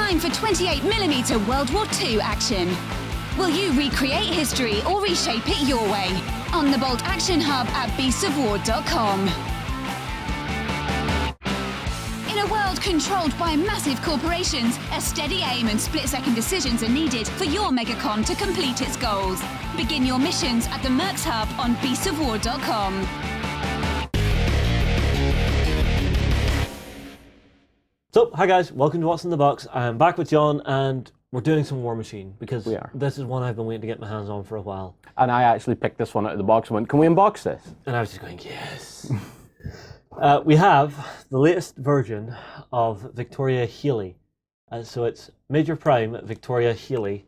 time for 28mm World War II action. Will you recreate history or reshape it your way? On the Bolt Action Hub at beastsofwar.com. In a world controlled by massive corporations, a steady aim and split-second decisions are needed for your Megacon to complete its goals. Begin your missions at the Mercs Hub on beastsofwar.com. So, hi guys, welcome to What's in the Box. I'm back with John and we're doing some Warmachine because this is one I've been waiting to get my hands on for a while. And I actually picked this one out of the box and went, can we unbox this? And I was just going, yes. We have the latest version of Victoria Healy. So it's Major Prime Victoria Healy,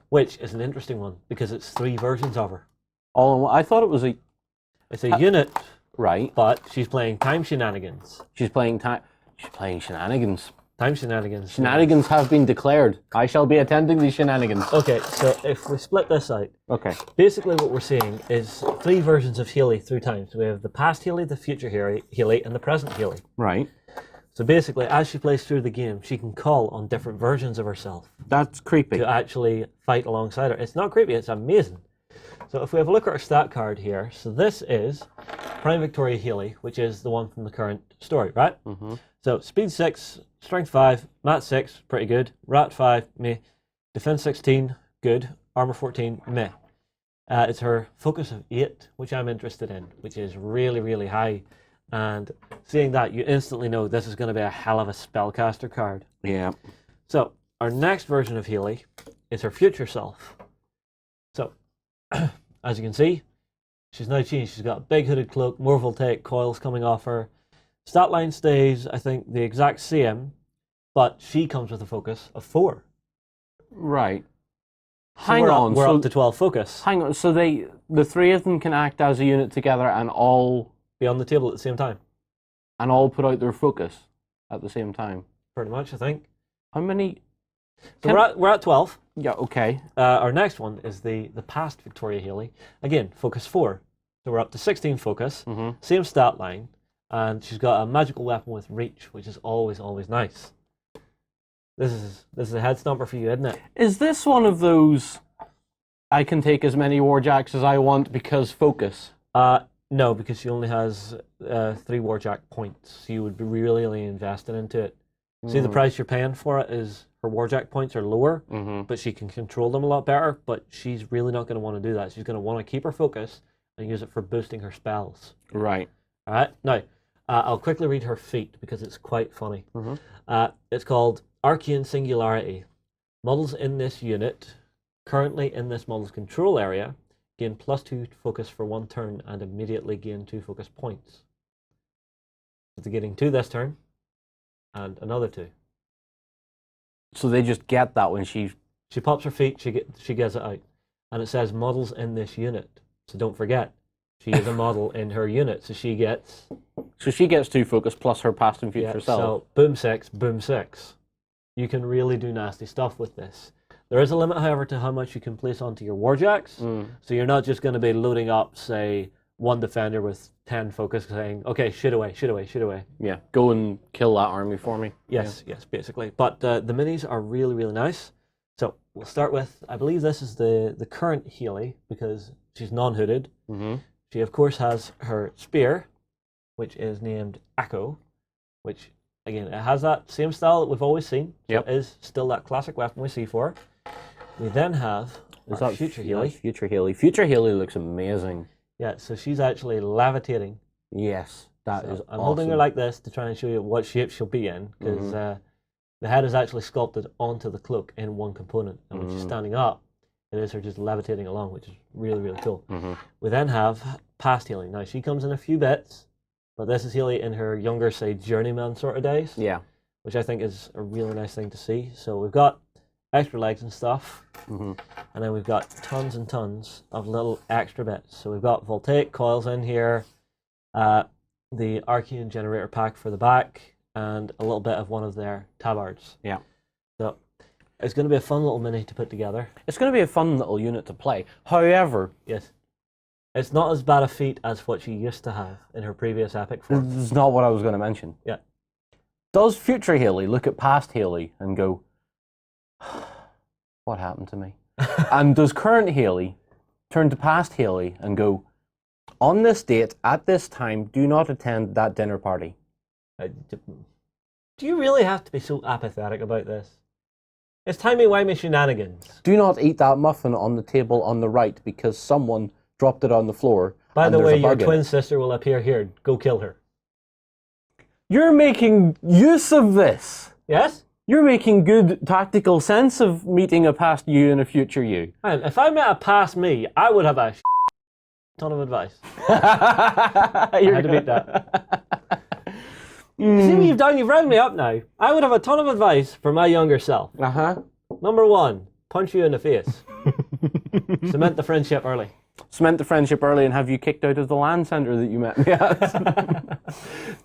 which is an interesting one because it's 3 versions of her. All in one. I thought it was It's a unit, right? But she's playing time shenanigans. She's playing shenanigans. Time shenanigans. Shenanigans have been declared. I shall be attending these shenanigans. Okay, so if we split this out, okay. Basically what we're seeing is 3 versions of Healy through time. So we have the past Healy, the future Healy, and the present Healy. Right. So basically, as she plays through the game, she can call on different versions of herself. That's creepy. To actually fight alongside her. It's not creepy, it's amazing. So if we have a look at our stat card here, so this is Prime Victoria Healy, which is the one from the current story, right? Mm-hmm. So speed 6, strength 5, mat 6, pretty good, rat 5, meh, defense 16, good, armor 14, meh. It's her focus of 8, which I'm interested in, which is really, really high. And seeing that, you instantly know this is going to be a hell of a spellcaster card. Yeah. So our next version of Healy is her future self. So, as you can see, she's now changed. She's got a big hooded cloak, more voltaic coils coming off her. Stat line stays, I think, the exact same, but she comes with a focus of 4. Right. So Hang on. We're up to 12 focus. Hang on. So the 3 of them can act as a unit together and all be on the table at the same time. And all put out their focus at the same time. Pretty much, I think. How many? So we're at 12. Yeah. Okay. Our next one is the past Victoria Healy. Again, focus 4. So we're up to 16 focus. Mm-hmm. Same stat line. And she's got a magical weapon with reach, which is always, always nice. This is a head stomper for you, isn't it? Is this one of those I can take as many warjacks as I want because focus? No, because she only has 3 warjack points. So you would be really invested into it. See, the price you're paying for it is her warjack points are lower, but she can control them a lot better, but she's really not going to want to do that. She's going to want to keep her focus and use it for boosting her spells. Right. All right. Now, I'll quickly read her feat because it's quite funny. It's called Arcane Singularity. Models in this unit, currently in this model's control area, gain +2 focus for 1 turn and immediately gain 2 focus points. So they're getting 2 this turn and another 2. So they just get that when she pops her feat, she gets it out. And it says models in this unit. So don't forget, she is a model in her unit, so she gets 2 focus plus her past and future self. So boom 6, boom 6. You can really do nasty stuff with this. There is a limit, however, to how much you can place onto your warjacks. So you're not just going to be loading up, say, 1 defender with 10 focus, saying, "Okay, shoot away, shoot away, shoot away." Yeah, go and kill that army for me. Yes, basically. But the minis are really, really nice. So we'll start with, I believe this is the current Healy because she's non-hooded. She, of course, has her spear, which is named Echo, which, again, it has that same style that we've always seen. So it is still that classic weapon we see for her. We then have Future Healy. Future Healy. Future Healy looks amazing. Yeah, so she's actually levitating. Yes, that is awesome. I'm holding her like this to try and show you what shape she'll be in, because the head is actually sculpted onto the cloak in one component. And when she's standing up, it is her just levitating along, which is really, really cool. We then have past Healy. Now, she comes in a few bits, but this is Healy in her younger, say, journeyman sort of days. Yeah. Which I think is a really nice thing to see. So we've got extra legs and stuff, and then we've got tons and tons of little extra bits. So we've got voltaic coils in here, the Arcane generator pack for the back, and a little bit of one of their tabards. Yeah. So it's going to be a fun little mini to put together. It's going to be a fun little unit to play. However, yes, it's not as bad a feat as what she used to have in her previous epic form. This is not what I was going to mention. Yeah. Does future Healy look at past Healy and go, what happened to me? And does current Haley turn to past Haley and go, on this date, at this time, do not attend that dinner party? Do you really have to be so apathetic about this? It's timey-wimey shenanigans. Do not eat that muffin on the table on the right because someone dropped it on the floor. By and the there's way, a your bug in twin it. sister will appear here. Go kill her. You're making use of this. Yes? You're making good tactical sense of meeting a past you and a future you. Man, if I met a past me, I would have a ton of advice. I had to beat that. You see what you've done? You've rounded me up now. I would have a ton of advice for my younger self. Uh-huh. Number 1, punch you in the face. Cement the friendship early. Cement the friendship early and have you kicked out of the land centre that you met me at.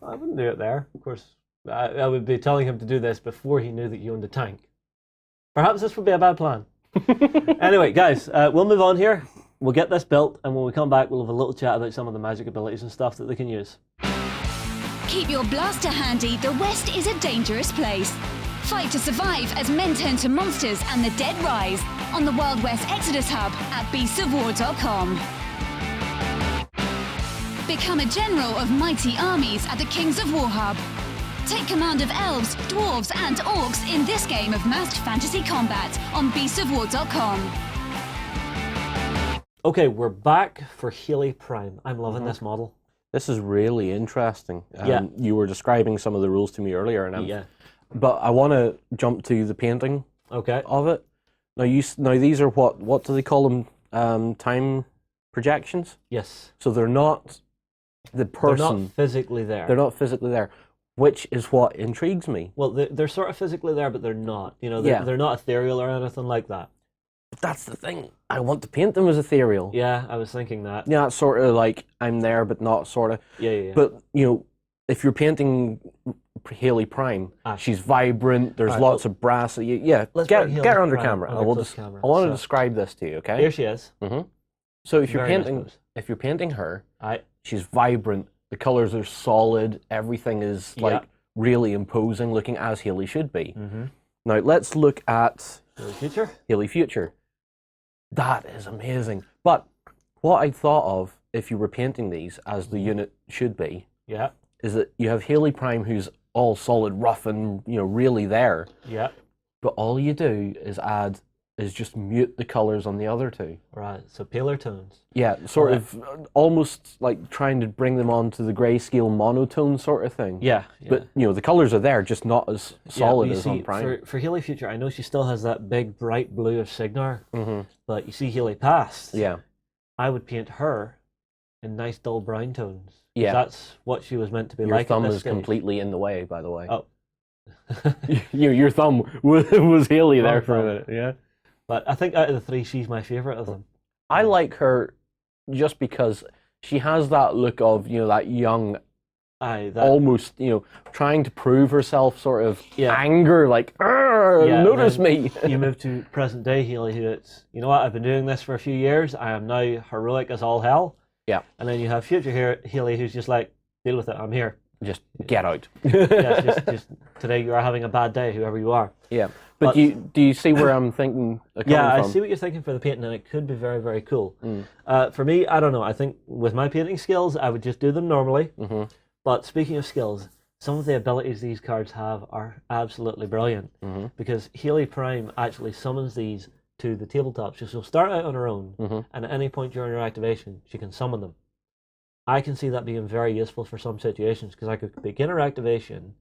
I wouldn't do it there. Of course, I would be telling him to do this before he knew that you owned a tank. Perhaps this would be a bad plan. Anyway, guys, we'll move on here. We'll get this built, and when we come back, we'll have a little chat about some of the magic abilities and stuff that they can use. Keep your blaster handy, the West is a dangerous place. Fight to survive as men turn to monsters and the dead rise on the Wild West Exodus Hub at beastsofwar.com. Become a general of mighty armies at the Kings of War Hub. Take command of elves, dwarves and orcs in this game of masked fantasy combat on beastsofwar.com. Okay, we're back for Healy Prime. I'm loving this model. This is really interesting. Yeah. You were describing some of the rules to me earlier, and Yeah. but I want to jump to the painting Okay. of it. Now these are what do they call them? Time projections. Yes. So they're not the person. They're not physically there. They're not physically there, which is what intrigues me. Well, they're sort of physically there, but they're not. You know, Yeah. they're not ethereal or anything like that. But that's the thing. I want to paint them as ethereal. Yeah, I was thinking that. Yeah, it's sort of like I'm there, but not sort of. Yeah. But if you're painting Haley Prime, she's vibrant. There's Right, lots of brass. Yeah, let's get bring her Haley under Prime camera. under I will close just. camera. I want to So- describe this to you. Okay. Here she is. So if you're Very nice painting, pose. if you're painting her, Aye. she's vibrant. The colors are solid. Everything is like really imposing, looking as Haley should be. Now let's look at Healy Future. Haley Future. That is amazing. But what I thought of, if you were painting these as the unit should be, Yeah. is that you have Haley Prime, who's all solid, rough, and really there. Yeah. But all you do is just mute the colors on the other two. Right. So paler tones. Yeah, sort of almost like trying to bring them onto the grayscale monotone sort of thing. Yeah. But the colors are there, just not as solid as on Prime. For Healy Future, I know she still has that big bright blue of Signar, but you see Healy Past. Yeah. I would paint her in nice dull brown tones. 'Cause Yeah. That's what she was meant to be Your like. thumb at this is stage. completely in the way, by the way. Oh. Your thumb was Haley there for a thumb. minute. Yeah. But I think out of the three, she's my favourite of them. I like her just because she has that look of that young, Aye, that, almost trying to prove herself, sort of Yeah. anger, like notice and me. You move to present day Healy, who it's, you know what, I've been doing this for a few years. I am now heroic as all hell. Yeah. And then you have future Healy, who's just like, deal with it. I'm here. Just get out. Yeah, just today you are having a bad day, whoever you are. Yeah. But do you see where I'm thinking? Yeah, I from? see what you're thinking for the painting, and it could be very, very cool. For me, I don't know. I think with my painting skills, I would just do them normally. But speaking of skills, some of the abilities these cards have are absolutely brilliant. Because Healy Prime actually summons these to the tabletop. So she'll start out on her own, and at any point during her activation, she can summon them. I can see that being very useful for some situations, because I could begin her activation,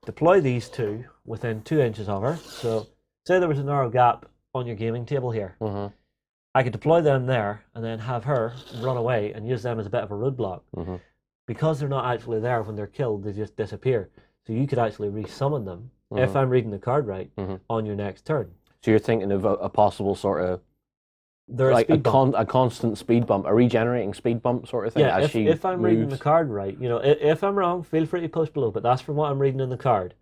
deploy these two within 2 inches of her. So say there was a narrow gap on your gaming table here. I could deploy them there and then have her run away and use them as a bit of a roadblock. Because they're not actually there when they're killed, they just disappear. So you could actually resummon them, if I'm reading the card right, on your next turn. So you're thinking of a possible sort of They're like a speed bump. a constant speed bump, a regenerating speed bump sort of thing. Yeah, as if I'm reading the moves. card right, if I'm wrong, feel free to post below, but that's from what I'm reading in the card.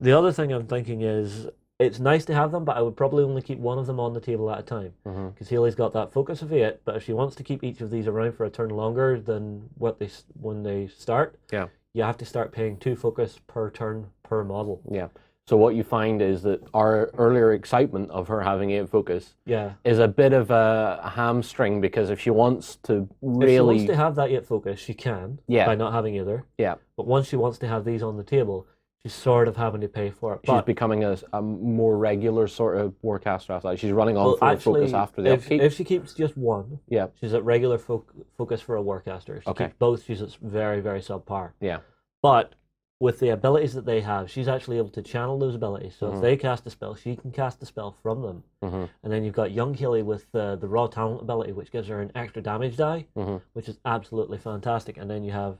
The other thing I'm thinking is, it's nice to have them, but I would probably only keep one of them on the table at a time. Because Healy's got that focus of 8, but if she wants to keep each of these around for a turn longer than when they start, Yeah. you have to start paying 2 focus per turn per model. Yeah. So what you find is that our earlier excitement of her having 8 focus Yeah. is a bit of a hamstring, because if she wants to If she wants really... to have that 8 focus, she can, Yeah. by not having either. Yeah. But once she wants to have these on the table, she's sort of having to pay for it. She's But, becoming a more regular sort of warcaster after that. She's running on full focus after the upkeep. if she keeps just one, Yeah. she's at regular focus for a warcaster. If she Okay. keeps both, she's at very, very subpar. Yeah. But with the abilities that they have, she's actually able to channel those abilities. So Mm-hmm. if they cast a spell, she can cast the spell from them. Mm-hmm. And then you've got young Healy with the raw talent ability, which gives her an extra damage die, Mm-hmm. which is absolutely fantastic. And then you have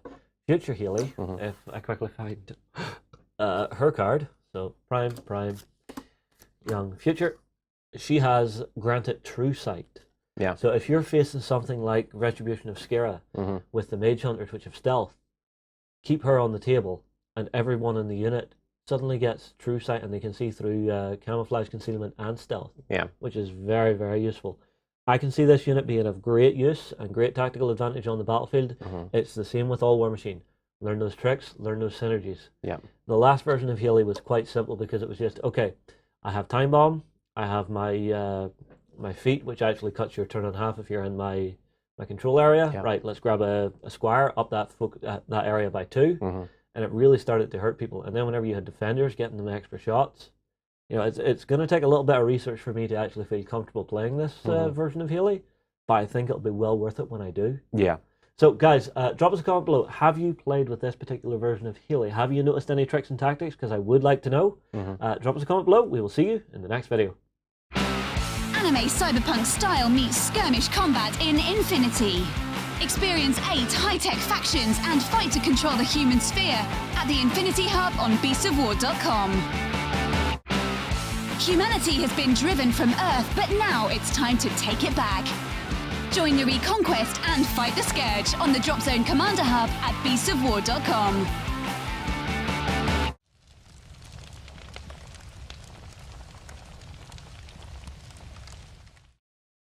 future Healy, Mm-hmm. if I quickly find her card. So prime, young future. She has granted true sight. Yeah. So if you're facing something like Retribution of Skira Mm-hmm. with the Mage Hunters, which have stealth, keep her on the table, and everyone in the unit suddenly gets true sight, and they can see through camouflage, concealment, and stealth. Yeah. Which is very, very useful. I can see this unit being of great use and great tactical advantage on the battlefield. Mm-hmm. It's the same with all Warmachine. Learn those tricks, learn those synergies. Yeah. The last version of Healy was quite simple, because it was just, okay, I have Time Bomb, I have my my feet, which actually cuts your turn in half if you're in my control area. Yeah. Right, let's grab a squire, up that area by 2. Mm-hmm. And it really started to hurt people. And then whenever you had defenders getting them extra shots, you know, it's going to take a little bit of research for me to actually feel comfortable playing this version of Healy, but I think it'll be well worth it when I do. Yeah. So guys, drop us a comment below. Have you played with this particular version of Healy? Have you noticed any tricks and tactics? Because I would like to know. Drop us a comment below. We will see you in the next video. Anime cyberpunk style meets skirmish combat in Infinity. Experience 8 high-tech factions and fight to control the human sphere at the Infinity Hub on beastsofwar.com. Humanity has been driven from Earth, but now it's time to take it back. Join the Reconquest and fight the Scourge on the Drop Zone Commander Hub at beastsofwar.com.